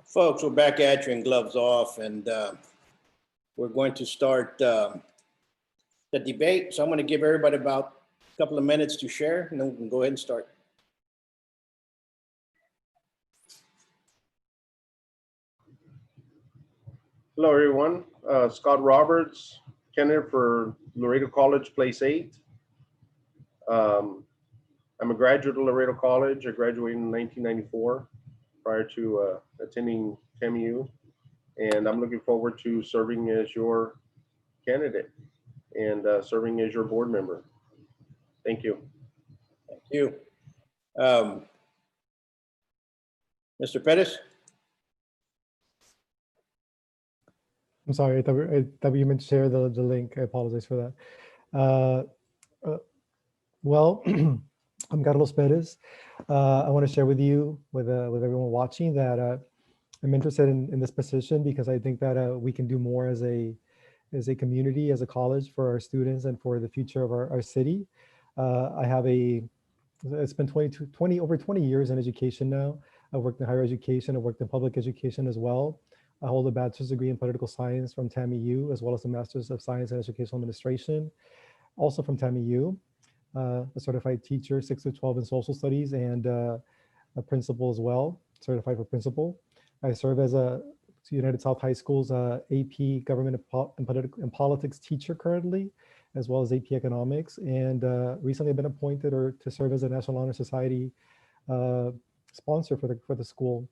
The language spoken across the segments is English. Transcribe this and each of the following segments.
Folks, we're back at you and gloves off, and we're going to start the debate. So I'm going to give everybody about a couple of minutes to share, and then we can go ahead and start. Hello, everyone. Scott Roberts, candidate for Laredo College, Place 8. I'm a graduate of Laredo College. I graduated in 1994 prior to attending TAMU. And I'm looking forward to serving as your candidate and serving as your board member. Thank you. Thank you. Mr. Pettis? I'm sorry, I thought you meant to share the link. I apologize for that. Well, I'm Carlos Perez. I want to share with you, with everyone watching, that I'm interested in this position because I think that we can do more as a community, as a college, for our students and for the future of our city. It's been over 20 years in education now. I've worked in higher education. I've worked in public education as well. I hold a bachelor's degree in political science from TAMU, as well as a master's of science in educational administration, also from TAMU. A certified teacher, 6 to 12 in social studies, and a principal as well, certified for principal. I serve as a United South High School's AP Government and Politics teacher currently, as well as AP Economics. And recently I've been appointed to serve as a National Honor Society sponsor for the school.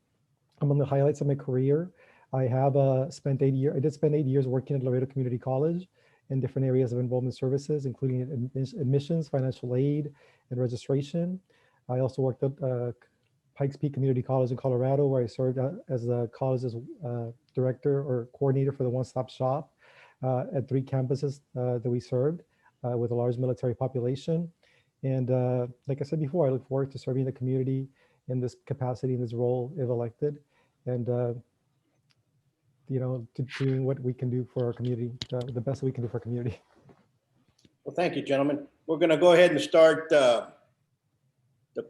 Among the highlights of my career, I have spent 8 years working at Laredo Community College in different areas of enrollment services, including admissions, financial aid, and registration. I also worked at Pikes Peak Community College in Colorado, where I served as the college's director or coordinator for the one-stop shop at 3 campuses that we served with a large military population. And like I said before, I look forward to serving the community in this capacity, in this role, if elected, and to doing what we can do for our community, the best we can do for our community. Well, thank you, gentlemen. We're going to go ahead and start the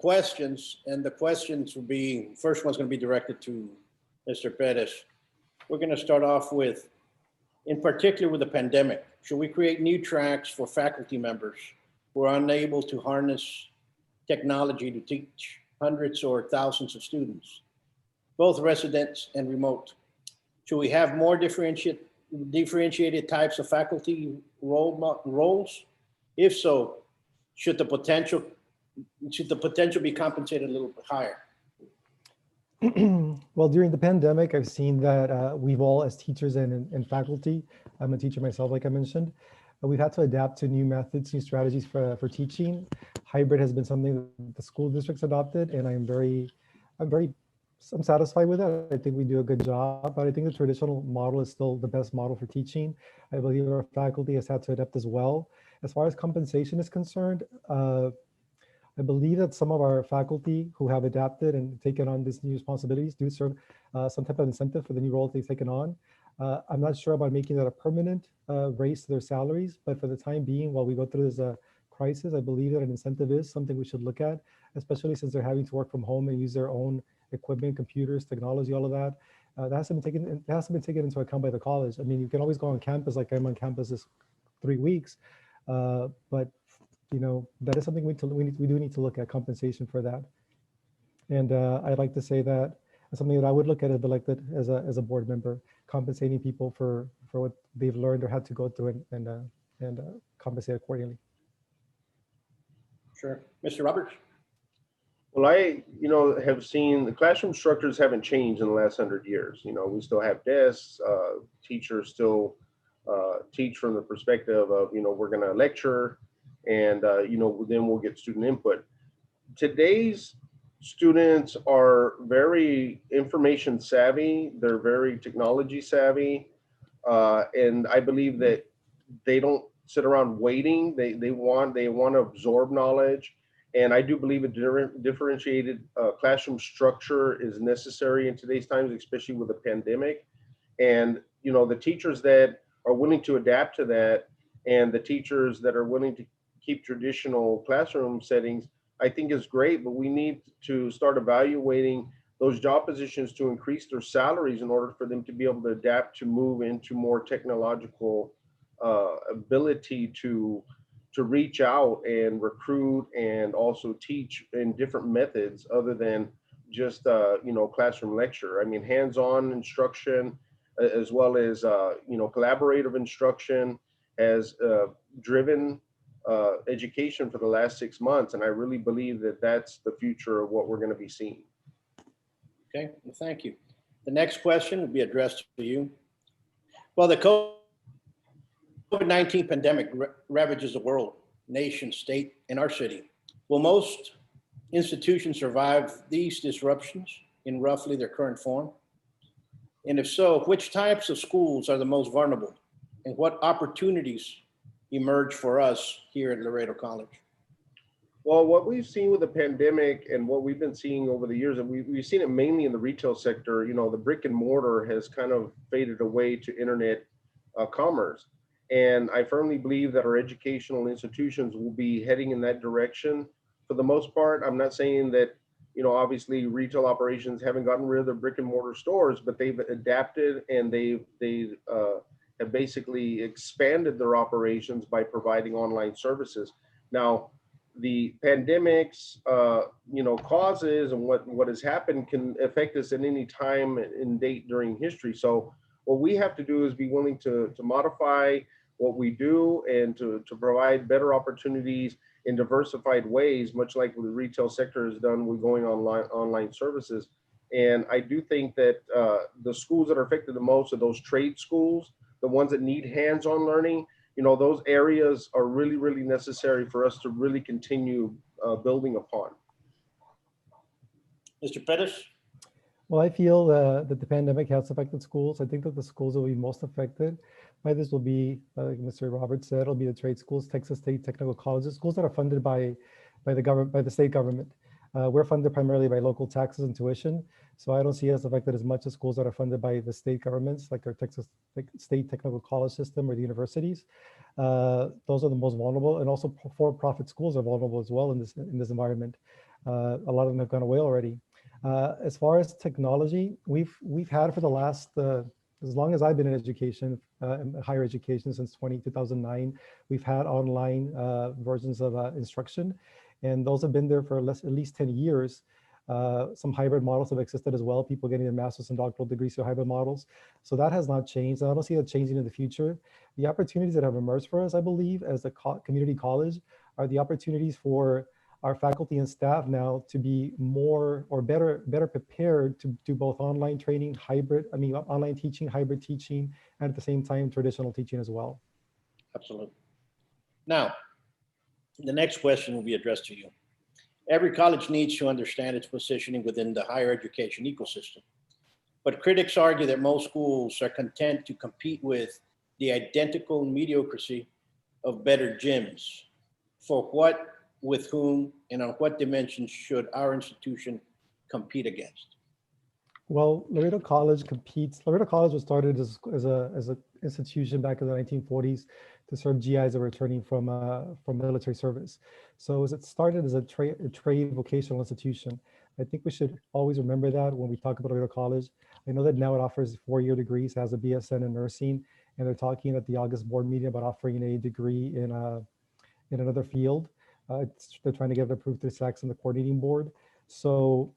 questions, and the questions will be, first one's going to be directed to Mr. Pettis. We're going to start off with, in particular with the pandemic, should we create new tracks for faculty members who are unable to harness technology to teach hundreds or thousands of students, both residents and remote? Should we have more differentiated types of faculty roles? If so, should the potential be compensated a little bit higher? Well, during the pandemic, I've seen that we've all, as teachers and faculty, I'm a teacher myself, like I mentioned, we've had to adapt to new methods, new strategies for teaching. Hybrid has been something that the school districts adopted, and I'm satisfied with it. I think we do a good job, but I think the traditional model is still the best model for teaching. I believe our faculty has had to adapt as well. As far as compensation is concerned, I believe that some of our faculty who have adapted and taken on these new responsibilities do serve some type of incentive for the new role they've taken on. I'm not sure about making that a permanent raise to their salaries, but for the time being, while we go through this crisis, I believe that an incentive is something we should look at, especially since they're having to work from home and use their own equipment, computers, technology, all of that. That hasn't been taken into account by the college. I mean, you can always go on campus, like I'm on campus this 3 weeks, but that is something we do need to look at, compensation for that. And I'd like to say that something that I would look at if elected as a board member, compensating people for what they've learned or had to go through and compensate accordingly. Sure. Mr. Roberts? Well, I, have seen the classroom structures haven't changed in the last 100 years. We still have desks, teachers still teach from the perspective of, we're going to lecture and, then we'll get student input. Today's students are very information savvy. They're very technology savvy. And I believe that they don't sit around waiting. They want to absorb knowledge. And I do believe a differentiated classroom structure is necessary in today's times, especially with the pandemic. And, the teachers that are willing to adapt to that and the teachers that are willing to keep traditional classroom settings, I think is great, but we need to start evaluating those job positions to increase their salaries in order for them to be able to adapt to move into more technological ability to reach out and recruit and also teach in different methods other than just classroom lecture. I mean, hands-on instruction as well as collaborative instruction has driven education for the last 6 months, and I really believe that that's the future of what we're going to be seeing. Okay, well, thank you. The next question will be addressed to you. Well, the COVID-19 pandemic ravages the world, nation, state, and our city. Will most institutions survive these disruptions in roughly their current form? And if so, which types of schools are the most vulnerable? And what opportunities emerge for us here at Laredo College? Well, what we've seen with the pandemic and what we've been seeing over the years, and we've seen it mainly in the retail sector, the brick and mortar has kind of faded away to internet commerce. And I firmly believe that our educational institutions will be heading in that direction for the most part. I'm not saying that, obviously retail operations haven't gotten rid of their brick and mortar stores, but they've adapted and they have basically expanded their operations by providing online services. Now, the pandemics, causes and what has happened can affect us at any time and date during history. So what we have to do is be willing to modify what we do and to provide better opportunities in diversified ways, much like what the retail sector has done with going online services. And I do think that the schools that are affected the most are those trade schools, the ones that need hands-on learning. Those areas are really, really necessary for us to really continue building upon. Mr. Pettis? Well, I feel that the pandemic has affected schools. I think that the schools that will be most affected by this will be, like Mr. Roberts said, it'll be the trade schools, Texas State Technical Colleges, schools that are funded by the government, by the state government. We're funded primarily by local taxes and tuition. So I don't see us affected as much as schools that are funded by the state governments, like our Texas State Technical College system or the universities. Those are the most vulnerable, and also for-profit schools are vulnerable as well in this environment. A lot of them have gone away already. As far as technology, we've had for the last, as long as I've been in education, higher education since 2009, we've had online versions of instruction, and those have been there for at least 10 years. Some hybrid models have existed as well, people getting their master's and doctoral degrees through hybrid models. So that has not changed. I don't see that changing in the future. The opportunities that have emerged for us, I believe, as a community college are the opportunities for our faculty and staff now to be more or better prepared to do both online training, online teaching, hybrid teaching, and at the same time, traditional teaching as well. Absolutely. Now, the next question will be addressed to you. Every college needs to understand its positioning within the higher education ecosystem. But critics argue that most schools are content to compete with the identical mediocrity of better gyms. For what, with whom, and on what dimensions should our institution compete against? Well, Laredo College competes. Laredo College was started as an institution back in the 1940s to serve GIs that were returning from military service. So it started as a trade vocational institution. I think we should always remember that when we talk about Laredo College. I know that now it offers 4-year degrees, has a BSN in nursing, and they're talking at the August board meeting about offering a degree in another field. They're trying to get it approved through SACS and the coordinating board. So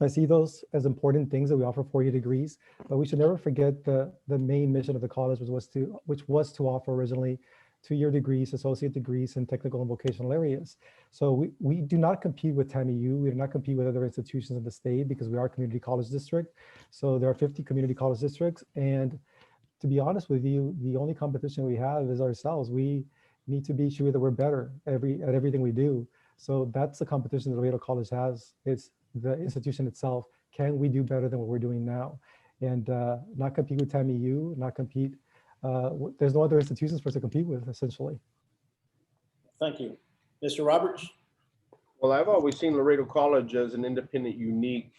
I see those as important things that we offer 4-year degrees, but we should never forget the main mission of the college, which was to offer originally 2-year degrees, associate degrees in technical and vocational areas. So we do not compete with TAMU. We do not compete with other institutions in the state because we are a community college district. So there are 50 community college districts. And to be honest with you, the only competition we have is ourselves. We need to be sure that we're better at everything we do. So that's the competition that Laredo College has. It's the institution itself. Can we do better than what we're doing now? And not compete with TAMU, not compete. There's no other institutions for us to compete with, essentially. Thank you. Mr. Roberts? Well, I've always seen Laredo College as an independent, unique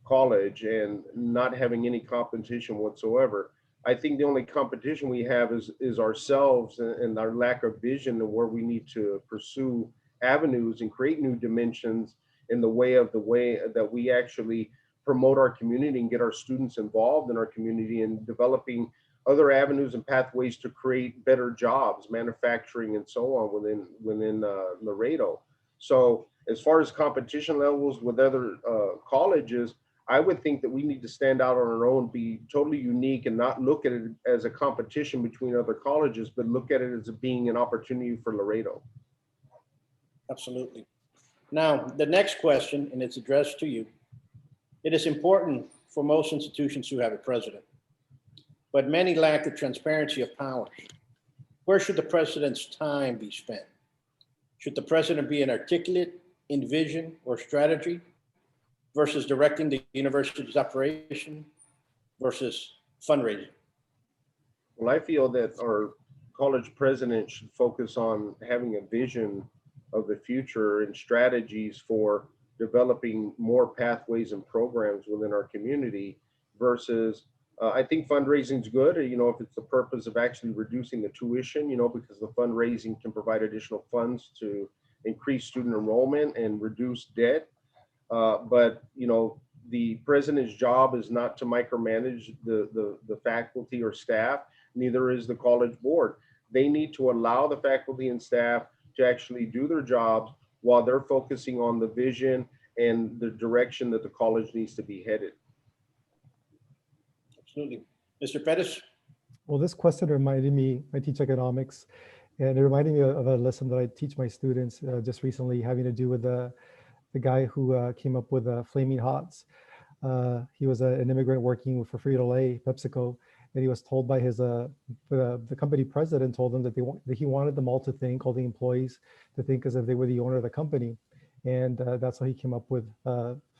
college and not having any competition whatsoever. I think the only competition we have is ourselves and our lack of vision of where we need to pursue avenues and create new dimensions in the way that we actually promote our community and get our students involved in our community and developing other avenues and pathways to create better jobs, manufacturing and so on within Laredo. So as far as competition levels with other colleges, I would think that we need to stand out on our own, be totally unique, and not look at it as a competition between other colleges, but look at it as being an opportunity for Laredo. Absolutely. Now, the next question, and it's addressed to you. It is important for most institutions to have a president, but many lack the transparency of powers. Where should the president's time be spent? Should the president be an articulate in vision or strategy versus directing the university's operation versus fundraising? Well, I feel that our college president should focus on having a vision of the future and strategies for developing more pathways and programs within our community versus I think fundraising is good, if it's the purpose of actually reducing the tuition, because the fundraising can provide additional funds to increase student enrollment and reduce debt. But the president's job is not to micromanage the faculty or staff, neither is the college board. They need to allow the faculty and staff to actually do their jobs while they're focusing on the vision and the direction that the college needs to be headed. Absolutely. Mr. Pettis? Well, this question reminded me, I teach economics, and it reminded me of a lesson that I teach my students just recently, having to do with the guy who came up with Flaming Hots. He was an immigrant working for Frito-Lay, PepsiCo, and he was told by his the company president told him that he wanted them all to think, all the employees to think as if they were the owner of the company, and that's how he came up with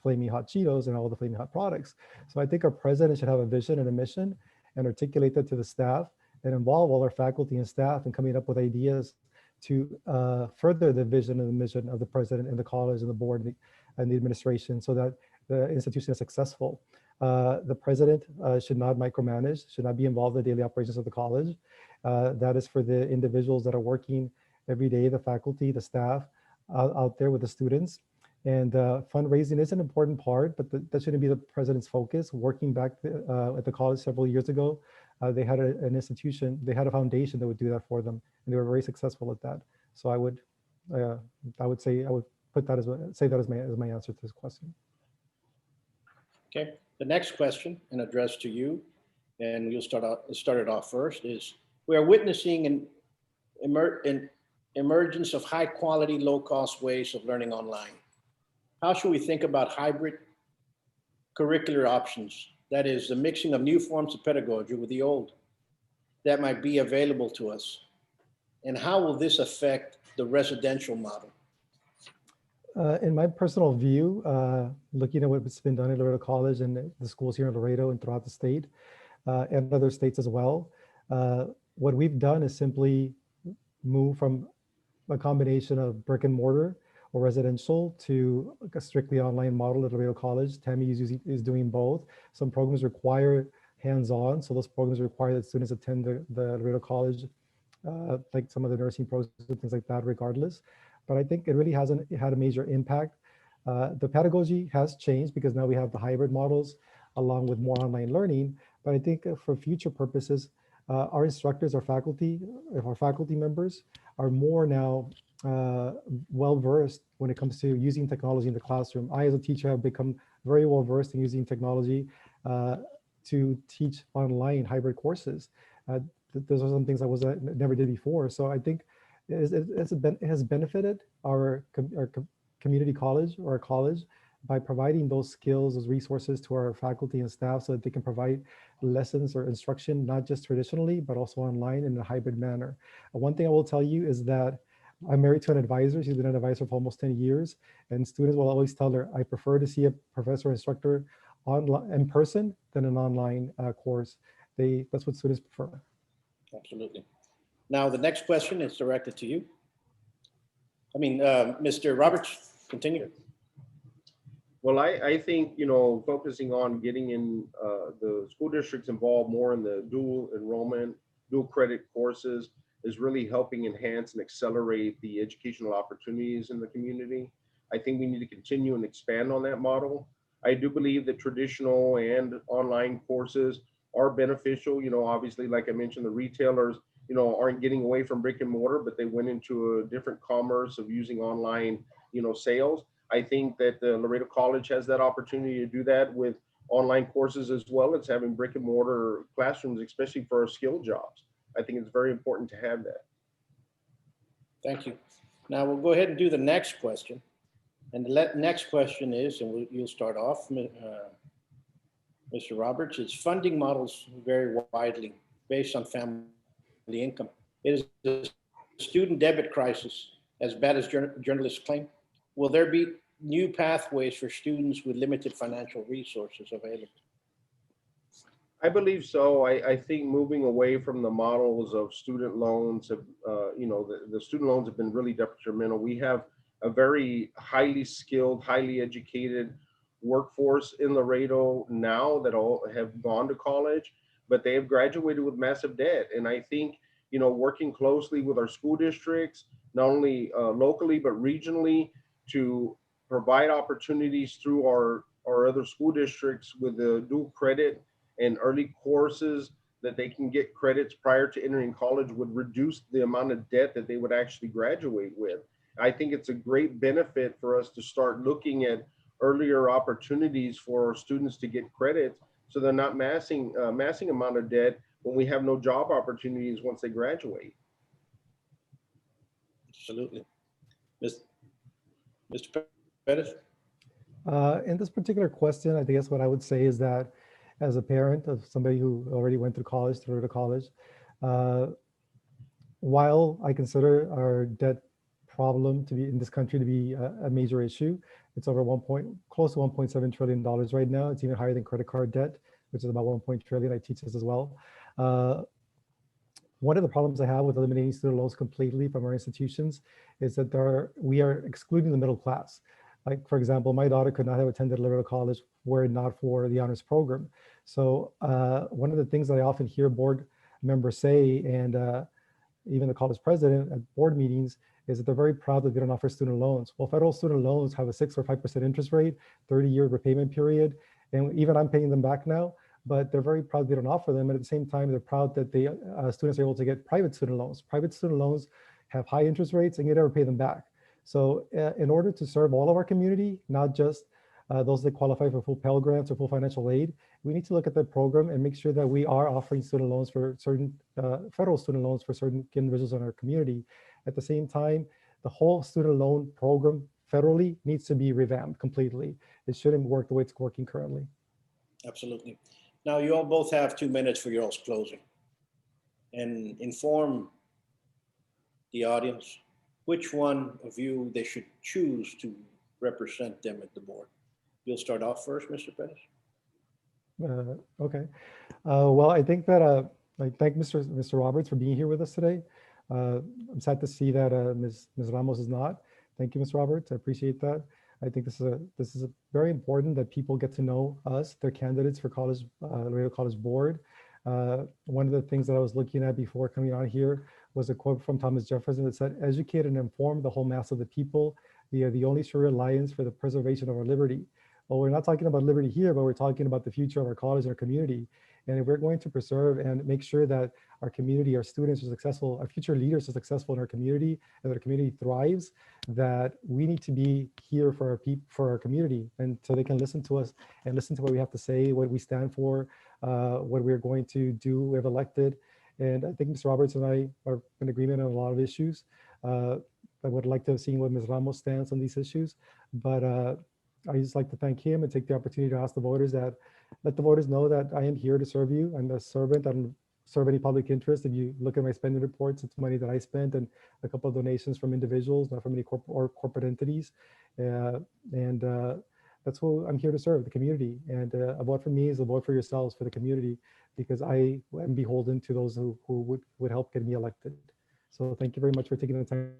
Flaming Hot Cheetos and all the Flaming Hot products. So I think our president should have a vision and a mission and articulate that to the staff and involve all our faculty and staff in coming up with ideas to further the vision and the mission of the president and the college and the board and the administration so that the institution is successful. The president should not micromanage, should not be involved in the daily operations of the college. That is for the individuals that are working every day, the faculty, the staff out there with the students. And fundraising is an important part, but that shouldn't be the president's focus. Working back at the college several years ago, they had an institution, they had a foundation that would do that for them, and they were very successful at that. So I would say I would put that as my answer to this question. Okay. The next question, and addressed to you, and you'll start it off first, is we are witnessing an emergence of high quality, low cost ways of learning online. How should we think about hybrid curricular options? That is the mixing of new forms of pedagogy with the old that might be available to us. And how will this affect the residential model? In my personal view, looking at what's been done at Laredo College and the schools here in Laredo and throughout the state and other states as well, what we've done is simply move from a combination of brick and mortar or residential to a strictly online model at Laredo College. Tammy is doing both. Some programs require hands-on, so those programs require that students attend the Laredo College, like some of the nursing programs and things like that, regardless. But I think it really hasn't had a major impact. The pedagogy has changed because now we have the hybrid models along with more online learning. But I think for future purposes, our instructors, our faculty members are more now well-versed when it comes to using technology in the classroom. I, as a teacher, have become very well-versed in using technology to teach online hybrid courses. Those are some things I never did before. So I think it has benefited our community college or our college by providing those skills, those resources to our faculty and staff so that they can provide lessons or instruction, not just traditionally, but also online in a hybrid manner. One thing I will tell you is that I'm married to an advisor. She's been an advisor for almost 10 years. And students will always tell her, I prefer to see a professor or instructor in person than an online course. That's what students prefer. Absolutely. Now, the next question is directed to you. Mr. Roberts, continue. Well, I think, focusing on getting in the school districts involved more in the dual enrollment, dual credit courses is really helping enhance and accelerate the educational opportunities in the community. I think we need to continue and expand on that model. I do believe that traditional and online courses are beneficial. Obviously, like I mentioned, the retailers, aren't getting away from brick and mortar, but they went into a different commerce of using online, sales. I think that the Laredo College has that opportunity to do that with online courses as well as having brick and mortar classrooms, especially for our skilled jobs. I think it's very important to have that. Thank you. Now we'll go ahead and do the next question. And the next question is, and you'll start off, Mr. Roberts, is funding models vary widely based on family income. Is the student debit crisis as bad as journalists claim? Will there be new pathways for students with limited financial resources available? I believe so. I think moving away from the models of student loans, the student loans have been really detrimental. We have a very highly skilled, highly educated workforce in Laredo now that all have gone to college, but they have graduated with massive debt. And I think, working closely with our school districts, not only locally, but regionally, to provide opportunities through our other school districts with the dual credit and early courses that they can get credits prior to entering college would reduce the amount of debt that they would actually graduate with. I think it's a great benefit for us to start looking at earlier opportunities for our students to get credits so they're not massing amount of debt when we have no job opportunities once they graduate. Absolutely. Mr. Pettis? In this particular question, I guess what I would say is that as a parent of somebody who already went through college, while I consider our debt problem to be in this country to be a major issue, it's over close to $1.7 trillion right now. It's even higher than credit card debt, which is about 1 trillion. I teach this as well. One of the problems I have with eliminating student loans completely from our institutions is that we are excluding the middle class. Like, for example, my daughter could not have attended Laredo College were it not for the honors program. So one of the things that I often hear board members say, and even the college president at board meetings, is that they're very proud that they don't offer student loans. Well, federal student loans have a 6 or 5% interest rate, 30-year repayment period, and even I'm paying them back now, but they're very proud they don't offer them. And at the same time, they're proud that students are able to get private student loans. Private student loans have high interest rates and you never pay them back. So in order to serve all of our community, not just those that qualify for full Pell Grants or full financial aid, we need to look at the program and make sure that we are offering student loans for certain federal student loans for certain individuals in our community. At the same time, the whole student loan program federally needs to be revamped completely. It shouldn't work the way it's working currently. Absolutely. Now, you all both have 2 minutes for your all's closing, and inform the audience which one of you they should choose to represent them at the board. You'll start off first, Mr. Pettis. Okay. Well, I think that I thank Mr. Roberts for being here with us today. I'm sad to see that Ms. Ramos is not. Thank you, Ms. Roberts. I appreciate that. I think this is very important that people get to know us, their candidates for college, Laredo College Board. One of the things that I was looking at before coming on here was a quote from Thomas Jefferson that said, "Educate and inform the whole mass of the people. They are the only sure alliance for the preservation of our liberty." Well, we're not talking about liberty here, but we're talking about the future of our college and our community. And if we're going to preserve and make sure that our community, our students are successful, our future leaders are successful in our community, and that our community thrives, that we need to be here for our people, for our community, and so they can listen to us and listen to what we have to say, what we stand for, what we're going to do if elected. And I think Mr. Roberts and I are in agreement on a lot of issues. I would like to have seen what Ms. Ramos stands on these issues, but I just like to thank him and take the opportunity to ask the voters that, let the voters know that I am here to serve you. I'm a servant. I don't serve any public interest. If you look at my spending reports, it's money that I spent and a couple of donations from individuals, not from any corporate entities. That's who I'm here to serve, the community. And a vote for me is a vote for yourselves, for the community, because I am beholden to those who would help get me elected. So thank you very much for taking the time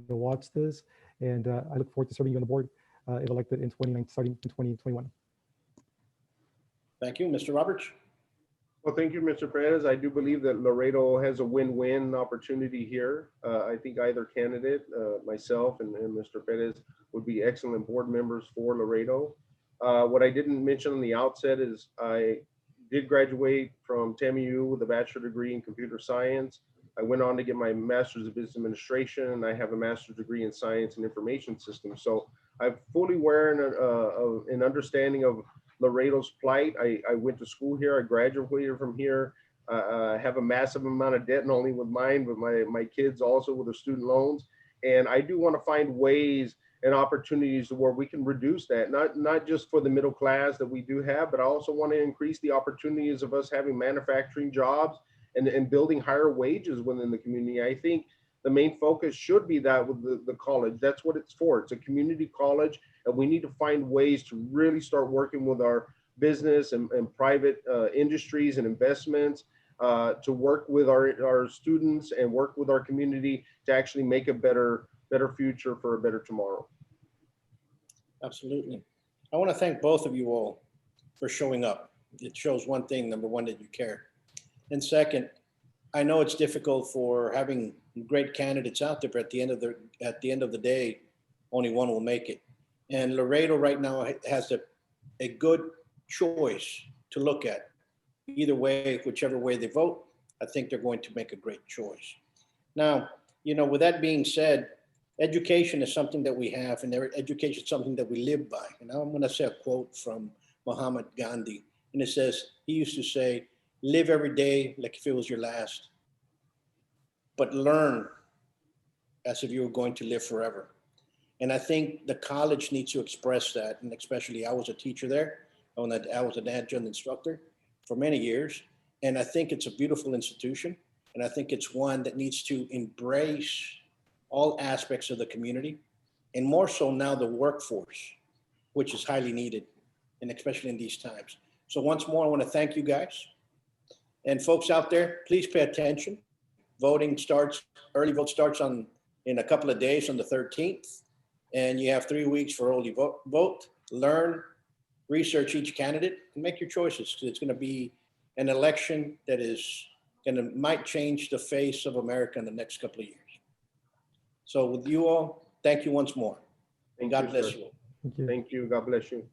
to watch this. And I look forward to serving you on the board if elected in 2019, starting in 2021. Thank you. Mr. Roberts? Well, thank you, Mr. Perez. I do believe that Laredo has a win-win opportunity here. I think either candidate, myself and Mr. Perez, would be excellent board members for Laredo. What I didn't mention on the outset is I did graduate from TAMU with a bachelor degree in computer science. I went on to get my master's of business administration, and I have a master's degree in science and information systems. So I'm fully aware of an understanding of Laredo's plight. I went to school here. I graduated from here. I have a massive amount of debt, not only with mine, but my kids also with the student loans. And I do want to find ways and opportunities where we can reduce that, not just for the middle class that we do have, but I also want to increase the opportunities of us having manufacturing jobs and building higher wages within the community. I think the main focus should be that with the college. That's what it's for. It's a community college, and we need to find ways to really start working with our business and private industries and investments to work with our students and work with our community to actually make a better future for a better tomorrow. Absolutely. I want to thank both of you all for showing up. It shows one thing, number one, that you care. And second, I know it's difficult for having great candidates out there, but at the end of the day, only one will make it. And Laredo right now has a good choice to look at. Either way, whichever way they vote, I think they're going to make a great choice. Now, with that being said, education is something that we have, and education is something that we live by. And I'm going to say a quote from Mahatma Gandhi, and it says, he used to say, live every day like if it was your last, but learn as if you were going to live forever. And I think the college needs to express that, and especially I was a teacher there. I was an adjunct instructor for many years, and I think it's a beautiful institution, and I think it's one that needs to embrace all aspects of the community, and more so now the workforce, which is highly needed, and especially in these times. So once more, I want to thank you guys. And folks out there, please pay attention. Early vote starts in a couple of days on the 13th, and you have 3 weeks for early vote. Learn, research each candidate, and make your choices. It's going to be an election that might change the face of America in the next couple of years. So with you all, thank you once more. And God bless you all. Thank you. Thank you. God bless you.